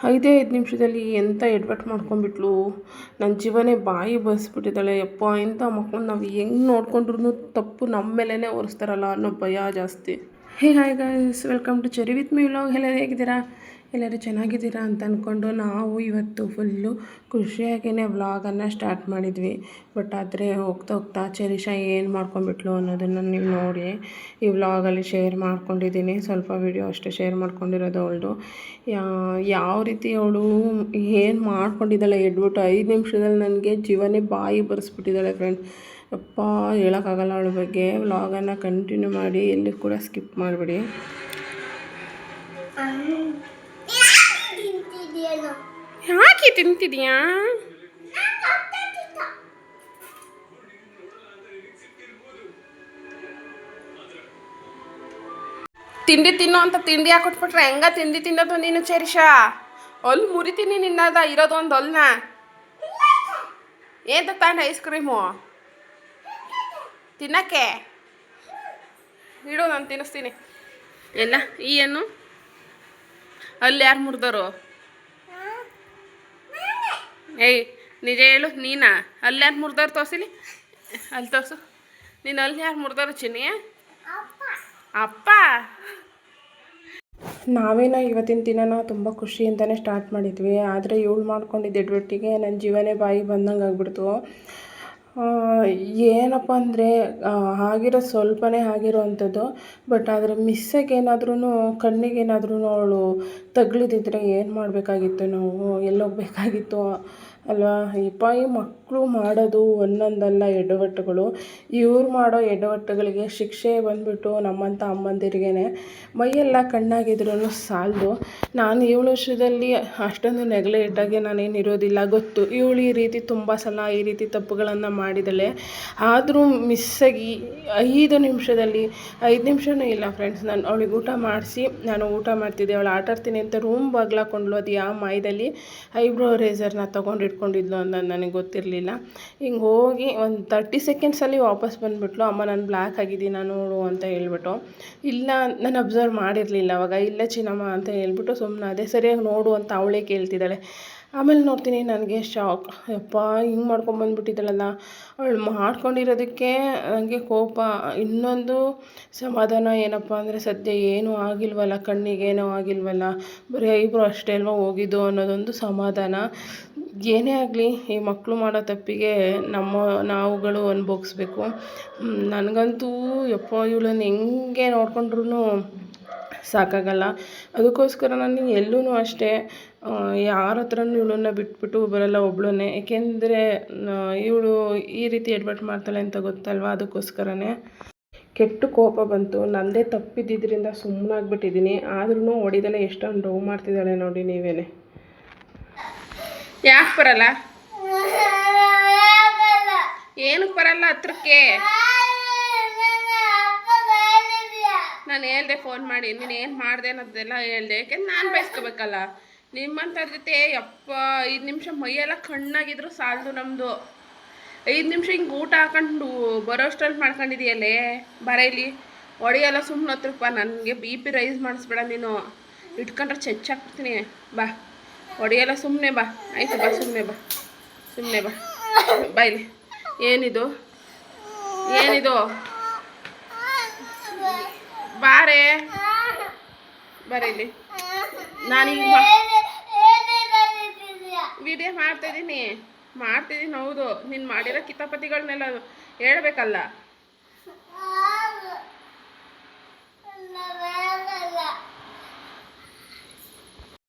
5 ನಿಮಿಷದಲ್ಲಿ ಎಂಥ ಎಡ್ವರ್ಟ್ ಮಾಡ್ಕೊಂಡ್ಬಿಟ್ಲು. ನನ್ನ ಜೀವನೇ ಬಾಯಿ ಬಸ್ಬಿಟ್ಟಿದ್ದಾಳೆ. ಯಪ್ಪ ಇಂಥ ಮಕ್ಕಳನ್ನ ನಾವು ಹೆಂಗೆ ನೋಡ್ಕೊಂಡ್ರು ತಪ್ಪು ನಮ್ಮ ಮೇಲೇ ಹೊರಿಸ್ತಾರಲ್ಲ ಅನ್ನೋ ಭಯ ಜಾಸ್ತಿ. Hey hi guys, welcome to Cherry with me vlog. ಎಲ್ಲರೂ ಹೇಗಿದ್ದೀರಾ? ಎಲ್ಲರೂ ಚೆನ್ನಾಗಿದ್ದೀರಾ ಅಂತ ಅಂದ್ಕೊಂಡು ನಾವು ಇವತ್ತು ಫುಲ್ಲು ಖುಷಿಯಾಗಿಯೇ ವ್ಲಾಗನ್ನು ಸ್ಟಾರ್ಟ್ ಮಾಡಿದ್ವಿ. ಬಟ್ ಆದರೆ ಹೋಗ್ತಾ ಹೋಗ್ತಾ ಚೆರಿಷಾ ಏನು ಮಾಡ್ಕೊಂಡ್ಬಿಟ್ಲು ಅನ್ನೋದನ್ನು ನೀವು ನೋಡಿ ಈ ವ್ಲಾಗಲ್ಲಿ ಶೇರ್ ಮಾಡ್ಕೊಂಡಿದ್ದೀನಿ. ಸ್ವಲ್ಪ ವಿಡಿಯೋ ಅಷ್ಟೇ ಶೇರ್ ಮಾಡ್ಕೊಂಡಿರೋದು. ಅವಳದು ಯಾವ ರೀತಿ ಅವಳು ಏನು ಮಾಡ್ಕೊಂಡಿದ್ದಾಳೆ ಎಡ್ಬಿಟ್ಟು 5 ನಿಮಿಷದಲ್ಲಿ ನನಗೆ ಜೀವನೇ ಬಾಯಿ ಬರೆಸ್ಬಿಟ್ಟಿದ್ದಾಳೆ ಫ್ರೆಂಡ್. ಅಪ್ಪ ಹೇಳೋಕ್ಕಾಗಲ್ಲ ಅವಳ ಬಗ್ಗೆ. ವ್ಲಾಗನ್ನು ಕಂಟಿನ್ಯೂ ಮಾಡಿ, ಎಲ್ಲಿ ಕೂಡ ಸ್ಕಿಪ್ ಮಾಡಿಬಿಡಿ. ಯಾಕೆ ತಿಂತಿದ್ಯಾ? ತಿಂಡಿ ತಿನ್ನೋ ಅಂತ ತಿಂಡಿ ಹಾಕೊಟ್ಬಿಟ್ರೆ ಹೆಂಗ ತಿಂಡಿ ತಿನ್ನೋದು ನೀನು ಚೆರಿಷಾ? ಅಲ್ಲಿ ಮುರಿತೀನಿ ನಿನ್ನದ ಇರೋದು ಒಂದು ಅಲ್ನ. ಏನು ತಾಂಡ ಐಸ್ ಕ್ರೀಮು ತಿನ್ನಕ್ಕೆ ಇಡು, ನಾನು ತಿನ್ನಿಸ್ತೀನಿ. ಎಲ್ಲ ಈ ಏನು ಅಲ್ಲಿ ಯಾರು ಮುರಿದವರು? ಏಯ್ ನಿಜ ಹೇಳು, ನೀನಾ? ಅಲ್ಲಿ ಯಾರು ಮುರಿದವ್ರು? ತೋರಿಸಿಲಿ, ಅಲ್ಲಿ ತೋರಿಸು. ನೀನು ಅಲ್ಲಿ ಯಾರು ಮುರಿದವ್ರು ಚಿನ್ನಿ? ಅಪ್ಪ. ನಾವೇನೋ ಇವತ್ತಿನ ದಿನನ ತುಂಬ ಖುಷಿಯಿಂದನೇ ಸ್ಟಾರ್ಟ್ ಮಾಡಿದ್ವಿ. ಆದರೆ ಇವಳು ಮಾಡ್ಕೊಂಡಿದ್ದ ಎಡ್ವಟ್ಟಿಗೆ ನನ್ನ ಜೀವನೇ ಬಾಯಿ ಬಂದಂಗೆ ಆಗ್ಬಿಡ್ತು. ಏನಪ್ಪ ಅಂದರೆ ಆಗಿರೋ ಸ್ವಲ್ಪನೇ ಆಗಿರೋ ಅಂಥದ್ದು. ಬಟ್ ಆದರೆ ಮಿಸ್ಸಾಗಿ ಏನಾದ್ರೂ ಕಣ್ಣಿಗೇನಾದ್ರೂ ಅವಳು ತಗಲಿದಿದ್ರೆ ಏನು ಮಾಡಬೇಕಾಗಿತ್ತು ನಾವು? ಎಲ್ಲೋಗ್ಬೇಕಾಗಿತ್ತು ಅಲ್ವಾ? ಈ ಮಕ್ಕಳು ಮಾಡೋದು ಒಂದೊಂದಲ್ಲ ಎಡವಟ್ಟುಗಳು. ಇವ್ರು ಮಾಡೋ ಎಡವಟ್ಟುಗಳಿಗೆ ಶಿಕ್ಷೆ ಬಂದುಬಿಟ್ಟು ನಮ್ಮಂಥ ಅಮ್ಮಂದಿರಿಗೇ. ಮೈಯೆಲ್ಲ ಕಣ್ಣಾಗಿದ್ರೂ ಸಾಲದು. ನಾನು 7 ವರ್ಷದಲ್ಲಿ ಅಷ್ಟೊಂದು ನೆಗ್ಲೆಕ್ಟಾಗಿ ನಾನೇನು ಇರೋದಿಲ್ಲ, ಗೊತ್ತು. ಇವಳು ಈ ರೀತಿ ತುಂಬ ಸಲ ಈ ರೀತಿ ತಪ್ಪುಗಳನ್ನು ಮಾಡಿದ್ದಾಳೆ. ಆದರೂ ಮಿಸ್ಸಾಗಿ 5 ನಿಮಿಷದಲ್ಲಿ 5 ನಿಮಿಷವೂ ಇಲ್ಲ ಫ್ರೆಂಡ್ಸ್, ನಾನು ಅವಳಿಗೆ ಊಟ ಮಾಡಿಸಿ ನಾನು ಊಟ ಮಾಡ್ತಿದ್ದೆ. ಅವಳು ಆಟಾಡ್ತೀನಿ ಅಂತ ರೂಮ್ ಬಾಗ್ಲಾಕೊಂಡ್ಲು. ಅದು ಯಾವ ಮಾಯದಲ್ಲಿ ಐಬ್ರೋ ರೇಸರ್ನ ತೊಗೊಂಡಿಟ್ಕೊಂಡಿದ್ಲು ಅಂತ ನನಗೆ ಗೊತ್ತಿರಲಿಲ್ಲ. ಹಿಂಗೆ ಹೋಗಿ ಒಂದು 30 ಸೆಕೆಂಡ್ಸಲ್ಲಿ ವಾಪಸ್ ಬಂದುಬಿಟ್ಲು. ಅಮ್ಮ ನಾನು ಬ್ಲ್ಯಾಕ್ ಆಗಿದ್ದೀನಿ ನೋಡು ಅಂತ ಹೇಳ್ಬಿಟ್ಟು. ಇಲ್ಲ, ನಾನು ಅಬ್ಸರ್ವ್ ಮಾಡಿರಲಿಲ್ಲ ಅವಾಗ. ಇಲ್ಲ ಚಿನ್ನಮ್ಮ ಅಂತ ಹೇಳ್ಬಿಟ್ಟು ಸುಮ್ಮನೆ ಅದೇ ಸರಿಯಾಗಿ ನೋಡು ಅಂತ ಅವಳೇ ಕೇಳ್ತಿದ್ದಾಳೆ. ಆಮೇಲೆ ನೋಡ್ತೀನಿ, ನನಗೆ ಶಾಕ್. ಯಪ್ಪ ಹಿಂಗೆ ಮಾಡ್ಕೊಂಬಂದ್ಬಿಟ್ಟಿದ್ದಾಳಲ್ಲ. ಅವಳು ಮಾಡ್ಕೊಂಡಿರೋದಕ್ಕೆ ನನಗೆ ಕೋಪ. ಇನ್ನೊಂದು ಸಮಾಧಾನ ಏನಪ್ಪ ಅಂದರೆ ಸದ್ಯ ಏನೂ ಆಗಿಲ್ವಲ್ಲ, ಕಣ್ಣಿಗೇನೂ ಆಗಿಲ್ವಲ್ಲ, ಬರೀ ಐಬ್ರೋ ಅಷ್ಟೇ ಅಲ್ವ ಹೋಗಿದ್ದು ಅನ್ನೋದೊಂದು ಸಮಾಧಾನ. ಏನೇ ಆಗಲಿ ಈ ಮಕ್ಕಳು ಮಾಡೋ ತಪ್ಪಿಗೆ ನಾವುಗಳು ಅನುಭವಿಸ್ಬೇಕು. ನನಗಂತೂ ಯಪ್ಪ ಇವಳನ್ನು ಹೆಂಗೆ ನೋಡ್ಕೊಂಡ್ರೂ ಸಾಕಾಗಲ್ಲ. ಅದಕ್ಕೋಸ್ಕರ ನಾನು ಎಲ್ಲೂ ಅಷ್ಟೇ ಯಾರ ಹತ್ರನೂ ಇವಳನ್ನ ಬಿಟ್ಬಿಟ್ಟು ಬರಲ್ಲ ಒಬ್ಬಳನ್ನೇ. ಏಕೆಂದರೆ ಇವಳು ಈ ರೀತಿ ಎಡ್ವರ್ಟ್ ಮಾಡ್ತಾಳೆ ಅಂತ ಗೊತ್ತಲ್ವ, ಅದಕ್ಕೋಸ್ಕರನೇ. ಕೆಟ್ಟು ಕೋಪ ಬಂತು. ನನ್ನದೇ ತಪ್ಪಿದ್ದರಿಂದ ಸುಮ್ಮನಾಗ್ಬಿಟ್ಟಿದ್ದೀನಿ. ಆದ್ರೂ ಹೊಡಿದಲ್ಲೇ ಎಷ್ಟೊಂದು ನೋವು ಮಾಡ್ತಿದ್ದಾಳೆ ನೋಡಿ ನೀವೇನೆ. ಯಾಕೆ ಬರಲ್ಲ? ಏನಕ್ಕೆ ಬರಲ್ಲ ಹತ್ರಕ್ಕೆ? ನಾನು ಹೇಳ್ದೆ ಫೋನ್ ಮಾಡಿ, ನೀನು ಏನು ಮಾಡಿದೆ ಅನ್ನೋದೆಲ್ಲ ಹೇಳ್ದೆ. ಯಾಕೆಂದ್ರೆ ನಾನು ಬಯಸ್ಕೋಬೇಕಲ್ಲ ನಿಮ್ಮಂಥವ್ರ ಜೊತೆ. ಯಪ್ಪ 5 ನಿಮಿಷ ಮೈಯೆಲ್ಲ ಕಣ್ಣಾಗಿದ್ರು ಸಾಲದು ನಮ್ಮದು. 5 ನಿಮಿಷ ಹಿಂಗೆ ಊಟ ಹಾಕೊಂಡು ಬರೋಷ್ಟರಲ್ಲಿ ಮಾಡ್ಕೊಂಡಿದೆಯಲ್ಲೇ. ಬರೀಲಿ ಹೊಡೆಯಲ್ಲ, ಸುಮ್ಮನೆ ಹತ್ರಪ್ಪ. ನನಗೆ BP ರೈಸ್ ಮಾಡಿಸ್ಬೇಡ ನೀನು. ಇಟ್ಕೊಂಡ್ರೆ ಚೆಚ್ಚಾಕ್ಬಿಡ್ತೀನಿ. ಬಾ, ಹೊಡೆಯಲ್ಲ, ಸುಮ್ಮನೆ ಬಾ. ಆಯಿತು ಬಾ, ಸುಮ್ಮನೆ ಬಾ, ಸುಮ್ಮನೆ ಬಾ. ಬಾಯ್ಲಿ. ಏನಿದು ಏನಿದು? ಬಾರೇ, ಬರೀಲಿ. ನಾನೀಗ ವಿಡಿಯೋ ಮಾಡ್ತಾಯಿದ್ದೀನಿ. ಹೌದು. ನೀನು ಮಾಡಿರೋ ಕಿತಾಪತಿಗಳನ್ನೆಲ್ಲ ಹೇಳ್ಬೇಕಲ್ಲ.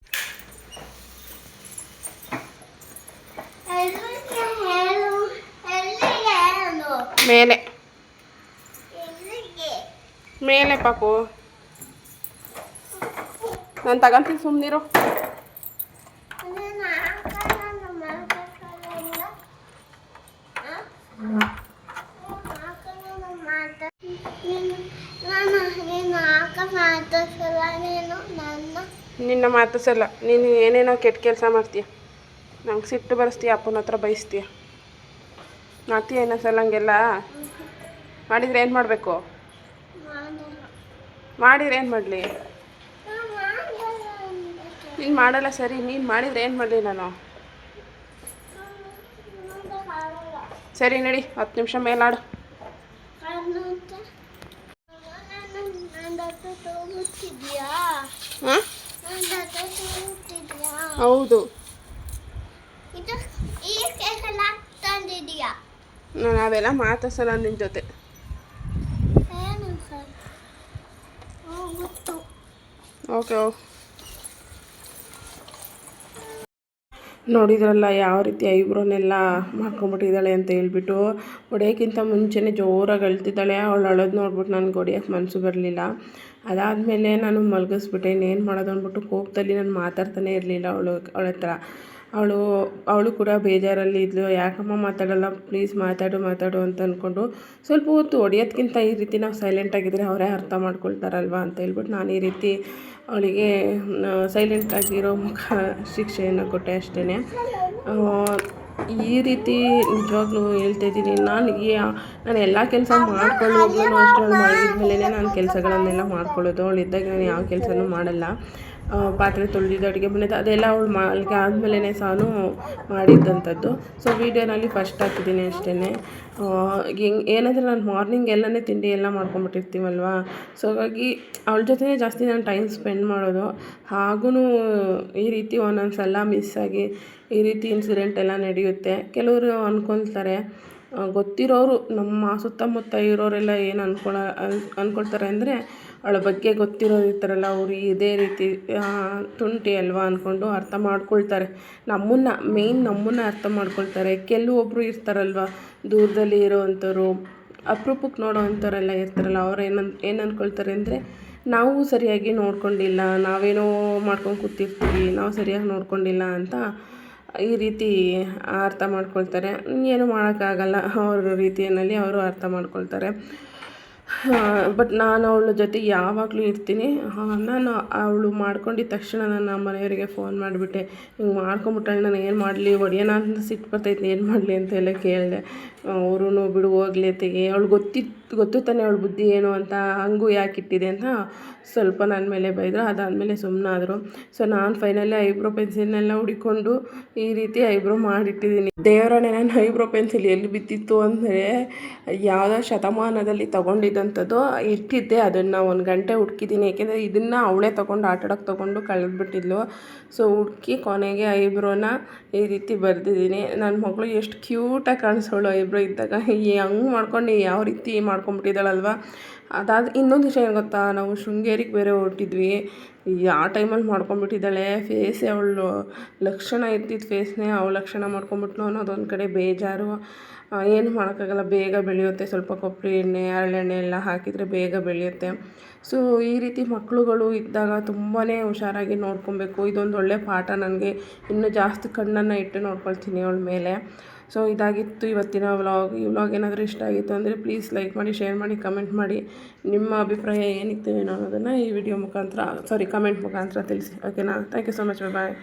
ಮೇಲೆ ಮೇಲೆ ಪಾಪು, ನಾನು ತಗೊಂತೀನಿ, ಸುಮ್ಮನಿರು. ನಿನ್ನ ಮಾತಿಸಲ್ಲ. ನೀನು ಏನೇನೋ ಕೆಟ್ಟ ಕೆಲಸ ಮಾಡ್ತೀಯ. ನಂಗೆ ಸಿಟ್ಟು ಬರೆಸ್ತೀಯ, ಅಪ್ಪನ ಹತ್ರ ಬಯಸ್ತೀಯ. ಮಾಡ್ತೀಯ ಇನ್ನೊಂದ್ಸಲ ಹಂಗೆಲ್ಲ ಮಾಡಿದರೆ ಏನು ಮಾಡಬೇಕು? ಮಾಡಿದ್ರೆ ಏನು ಮಾಡಲಿ? ನೀನು ಮಾಡಲ್ಲ ಸರಿ, ನೀನು ಮಾಡಿದರೆ ಏನು ಮಾಡಲಿ ನಾನು? ಸರಿ ನಡಿ, 10 ನಿಮಿಷ ಮೇಲಾಡು. ಹಾಂ, ಹೌದು. ನಾನು ಅವೆಲ್ಲ ಮಾತಾಡ್ಸಲ್ಲ ನಿನ್ನ ಜೊತೆ. ಓಕೆ. ನೋಡಿದ್ರಲ್ಲ ಯಾವ ರೀತಿ ಐಬ್ರೋನೆಲ್ಲ ಮಾಡ್ಕೊಂಬಿಟ್ಟಿದ್ದಾಳೆ ಅಂತ ಹೇಳ್ಬಿಟ್ಟು. ಹೊಡೆಯೋಕ್ಕಿಂತ ಮುಂಚೆನೇ ಜೋರಾಗಿ ಅಳ್ತಿದ್ದಾಳೆ. ಅವಳು ಅಳೋದು ನೋಡ್ಬಿಟ್ಟು ನನಗೆ ಹೊಡಿಯೋಕ್ಕೆ ಮನಸ್ಸು ಬರಲಿಲ್ಲ. ಅದಾದಮೇಲೆ ನಾನು ಮಲಗಿಸ್ಬಿಟ್ಟೆ. ಇನ್ನೇನು ಮಾಡೋದು ಅಂದ್ಬಿಟ್ಟು ಕೋಪದಲ್ಲಿ ನಾನು ಮಾತಾಡ್ತಾನೆ ಇರಲಿಲ್ಲ ಅವಳ ಹತ್ರ. ಅವಳು ಕೂಡ ಬೇಜಾರಲ್ಲಿ ಇದ್ಲು. ಯಾಕಮ್ಮ ಮಾತಾಡಲ್ಲ, ಪ್ಲೀಸ್ ಮಾತಾಡು ಅಂತ ಅಂದ್ಕೊಂಡು ಸ್ವಲ್ಪ ಹೊತ್ತು ಹೊಡಿಯೋದ್ಕಿಂತ ಈ ರೀತಿ ನಾವು ಸೈಲೆಂಟಾಗಿದ್ದರೆ ಅವರೇ ಅರ್ಥ ಮಾಡ್ಕೊಳ್ತಾರಲ್ವ ಅಂತ ಹೇಳ್ಬಿಟ್ಟು ನಾನು ಈ ರೀತಿ ಅವಳಿಗೆ ಸೈಲೆಂಟಾಗಿರೋ ಮುಖ ಶಿಕ್ಷೆಯನ್ನು ಕೊಟ್ಟೆ ಅಷ್ಟೇ. ಈ ರೀತಿ ನಿಜವಾಗ್ಲೂ ಹೇಳ್ತಾಯಿದ್ದೀನಿ. ನಾನು ಎಲ್ಲ ಕೆಲಸ ಮಾಡ್ಕೊಳ್ಳೋದ್ರೂ ಅಷ್ಟೇ. ಅವಳು ಮಲಗಿದ್ಮೇಲೆ ನಾನು ಕೆಲಸಗಳನ್ನೆಲ್ಲ ಮಾಡ್ಕೊಳ್ಳೋದು. ಅವಳಿದ್ದಾಗ ನಾನು ಯಾವ ಕೆಲಸನೂ ಮಾಡಲ್ಲ. ಪಾತ್ರೆ ತೊಳೆದಿದ್ದು, ಅಡುಗೆ ಮನೆದು ಅದೆಲ್ಲ ಅವಳು ಮಲ್ಗೆ ಆದಮೇಲೆ ಸಹ ಮಾಡಿದ್ದಂಥದ್ದು. ಸೊ ವೀಡಿಯೋನಲ್ಲಿ ಫಸ್ಟ್ ಹಾಕಿದ್ದೀನಿ ಅಷ್ಟೇ. ಏನಂದರೆ ನಾನು ಮಾರ್ನಿಂಗ್ ಎಲ್ಲನೇ ತಿಂಡಿ ಎಲ್ಲ ಮಾಡ್ಕೊಂಬಿಟ್ಟಿರ್ತೀವಲ್ವ. ಸೊ ಹಾಗಾಗಿ ಅವಳ ಜೊತೆ ಜಾಸ್ತಿ ನಾನು ಟೈಮ್ ಸ್ಪೆಂಡ್ ಮಾಡೋದು. ಹಾಗೂ ಈ ರೀತಿ ಒಂದೊಂದು ಸಲ ಮಿಸ್ಸಾಗಿ ಈ ರೀತಿ ಇನ್ಸಿಡೆಂಟ್ ಎಲ್ಲ ನಡೆಯುತ್ತೆ. ಕೆಲವರು ಅಂದ್ಕೊಳ್ತಾರೆ, ಗೊತ್ತಿರೋರು ನಮ್ಮ ಸುತ್ತಮುತ್ತ ಇರೋರೆಲ್ಲ ಏನು ಅಂದ್ಕೊಳ್ತಾರೆ ಅಂದರೆ, ಅವಳ ಬಗ್ಗೆ ಗೊತ್ತಿರೋರು ಇರ್ತಾರಲ್ಲ, ಅವರು ಇದೇ ರೀತಿ ತುಂಟಿ ಅಲ್ವಾ ಅಂದ್ಕೊಂಡು ಅರ್ಥ ಮಾಡ್ಕೊಳ್ತಾರೆ. ನಮ್ಮನ್ನು ಅರ್ಥ ಮಾಡ್ಕೊಳ್ತಾರೆ. ಕೆಲವೊಬ್ಬರು ಇರ್ತಾರಲ್ವ, ದೂರದಲ್ಲಿ ಇರೋವಂಥವ್ರು, ಅಪರೂಪಕ್ಕೆ ನೋಡೋ ಅಂಥವರೆಲ್ಲ ಇರ್ತಾರಲ್ಲ, ಅವ್ರು ಏನು ಅಂದ್ಕೊಳ್ತಾರೆ ಅಂದರೆ, ನಾವು ಸರಿಯಾಗಿ ನೋಡ್ಕೊಂಡಿಲ್ಲ, ನಾವೇನೋ ಮಾಡ್ಕೊಂಡು ಕೂತಿರ್ತೀವಿ, ನಾವು ಸರಿಯಾಗಿ ನೋಡ್ಕೊಂಡಿಲ್ಲ ಅಂತ ಈ ರೀತಿ ಅರ್ಥ ಮಾಡ್ಕೊಳ್ತಾರೆ. ಏನು ಮಾಡೋಕ್ಕಾಗಲ್ಲ, ಅವ್ರ ರೀತಿಯಲ್ಲಿ ಅವರು ಅರ್ಥ ಮಾಡ್ಕೊಳ್ತಾರೆ. ಬಟ್ ನಾನು ಅವಳ ಜೊತೆ ಯಾವಾಗಲೂ ಇರ್ತೀನಿ. ನಾನು ಅವಳು ಮಾಡ್ಕೊಂಡಿದ್ದ ತಕ್ಷಣ ನನ್ನ ಮನೆಯವರಿಗೆ ಫೋನ್ ಮಾಡಿಬಿಟ್ಟೆ, ಹಿಂಗೆ ಮಾಡ್ಕೊಂಬಿಟ್ಟಾಳೆ, ನಾನು ಏನು ಮಾಡಲಿ, ಹೊಡಿಯೋಣ ಅಂತ ಸಿಟ್ಟು ಬರ್ತೈತೆ, ಏನು ಮಾಡಲಿ ಅಂತೆಲ್ಲ ಕೇಳಿದೆ. ಅವರು ಬಿಡು ಹೋಗ್ಲಿ ತೆಗಿ, ಅವಳು ಗೊತ್ತು ತಾನೆ ಅವಳ ಬುದ್ಧಿ ಏನು ಅಂತ, ಹಂಗೂ ಯಾಕೆ ಇಟ್ಟಿದೆ ಅಂತ ಸ್ವಲ್ಪ ನನ್ನ ಮೇಲೆ ಬೈದರು. ಅದಾದಮೇಲೆ ಸುಮ್ಮನಾದರು. ಸೊ ನಾನು ಫೈನಲಿ ಐಬ್ರೋ ಪೆನ್ಸಿಲ್ನೆಲ್ಲ ಹುಡಿಕೊಂಡು ಈ ರೀತಿ ಐಬ್ರೋ ಮಾಡಿಟ್ಟಿದ್ದೀನಿ. ದೇವರನ್ನೇ, ನಾನು ಐಬ್ರೋ ಪೆನ್ಸಿಲ್ ಎಲ್ಲಿ ಬಿದ್ದಿತ್ತು ಅಂದರೆ, ಯಾವುದೋ ಶತಮಾನದಲ್ಲಿ ತೊಗೊಂಡಿದ್ದಂಥದ್ದು ಇಟ್ಟಿದ್ದೆ. ಅದನ್ನು 1 ಗಂಟೆ ಹುಡುಕಿದ್ದೀನಿ. ಏಕೆಂದರೆ ಇದನ್ನು ಅವಳೇ ತೊಗೊಂಡು ಆಟಾಡೋಕ್ಕೆ ತೊಗೊಂಡು ಕಳೆದ್ಬಿಟ್ಟಿದ್ಲು. ಸೊ ಹುಡುಕಿ ಕೊನೆಗೆ ಐಬ್ರೋನ ಈ ರೀತಿ ಬರೆದಿದ್ದೀನಿ. ನನ್ನ ಮಗಳು ಎಷ್ಟು ಕ್ಯೂಟಾಗಿ ಕಾಣಿಸೋಳು ಐಬ್ರೋ ಇದ್ದಾಗ. ಹಂಗೆ ಮಾಡ್ಕೊಂಡು ಯಾವ ರೀತಿ ಮಾಡ್ಕೊಂಬಿಟ್ಟಿದ್ದಾಳಲ್ವ. ಇನ್ನೊಂದು ವಿಷಯ ಏನು ಗೊತ್ತಾ, ನಾವು ಶೃಂಗೇರಿಗೆ ಬೇರೆ ಹೊರಟಿದ್ವಿ. ಆ ಟೈಮಲ್ಲಿ ಮಾಡ್ಕೊಂಬಿಟ್ಟಿದ್ದಾಳೆ. ಫೇಸೇ ಅವಳು ಲಕ್ಷಣ ಇದ್ದಿದ್ದ ಫೇಸ್ನೇ ಅವಳ ಲಕ್ಷಣ ಮಾಡ್ಕೊಂಬಿಟ್ಲು ಅನ್ನೋದೊಂದು ಕಡೆ ಬೇಜಾರು. ಏನು ಮಾಡೋಕ್ಕಾಗಲ್ಲ, ಬೇಗ ಬೆಳೆಯುತ್ತೆ. ಸ್ವಲ್ಪ ಕೊಬ್ಬರಿ ಎಣ್ಣೆ, ಹರಳೆಣ್ಣೆ ಎಲ್ಲ ಹಾಕಿದರೆ ಬೇಗ ಬೆಳೆಯುತ್ತೆ. ಸೊ ಈ ರೀತಿ ಮಕ್ಕಳುಗಳು ಇದ್ದಾಗ ತುಂಬಾ ಹುಷಾರಾಗಿ ನೋಡ್ಕೊಬೇಕು. ಇದೊಂದು ಒಳ್ಳೆ ಪಾಠ ನನಗೆ. ಇನ್ನೂ ಜಾಸ್ತಿ ಕಣ್ಣನ್ನು ಇಟ್ಟು ನೋಡ್ಕೊಳ್ತೀನಿ ಅವಳ ಮೇಲೆ. ಸೊ ಇದಾಗಿತ್ತು ಇವತ್ತಿನ ವ್ಲಾಗ್. ಈ ವ್ಲಾಗ್ ಏನಾದರೂ ಇಷ್ಟ ಆಗಿತ್ತು ಅಂದರೆ ಪ್ಲೀಸ್ ಲೈಕ್ ಮಾಡಿ, ಶೇರ್ ಮಾಡಿ, ಕಮೆಂಟ್ ಮಾಡಿ. ನಿಮ್ಮ ಅಭಿಪ್ರಾಯ ಏನಿತ್ತು ಏನೋ ಅನ್ನೋದನ್ನು ಈ ವಿಡಿಯೋ ಮುಖಾಂತರ ಕಮೆಂಟ್ ಮುಖಾಂತರ ತಿಳಿಸಿ. ಓಕೆನಾ? Thank you so much. Bye.